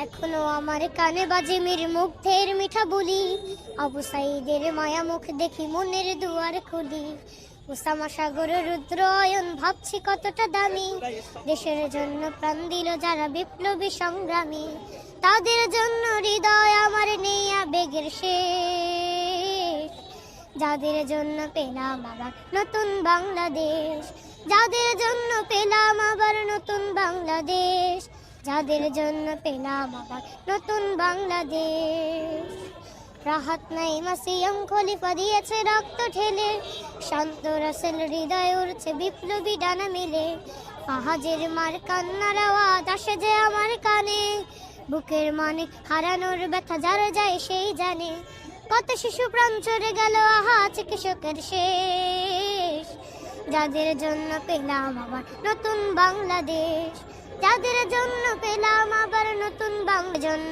এখনো আমার কানে বাজে মীর মুগ্ধের মিঠা বলি, আবু সাইদের মায়া মুখ দেখি মনের দুয়ার খুলি। উসামা সাগর রুদ্র অয়ন ভাবছি কতটা দামি, দেশের জন্য প্রাণ দিল যারা বিপ্লবী সংগ্রামী। তাদের জন্য হৃদয় আমার নেই আবেগের শেষ, যাদের জন্য পেলাম আবার নতুন বাংলাদেশ। যাদের জন্য পেলাম আবার নতুন বাংলাদেশ, যাদের জন্য পেলাম আবার নতুন বাংলাদেশ। রাহাত নাইমা সিএম খলিফা দিয়েছে রক্ত ঢেলে, শান্ত রাসেল হৃদয় উড়ছে বিপ্লবী ডানা মেলে। ফাহাজের মার কান্নার আওয়াজ আসে যে আমার কানে, বুকের মানে হারানোর ব্যথা যারা যায় সেই জানে। কত শিশু প্রাণ চলে গেল আহা চিকিৎসকের শেষ, যাদের জন্য পেলাম আবার নতুন বাংলাদেশ। যাদের জন্য পেলাম আবার নতুন বাংলার জন্য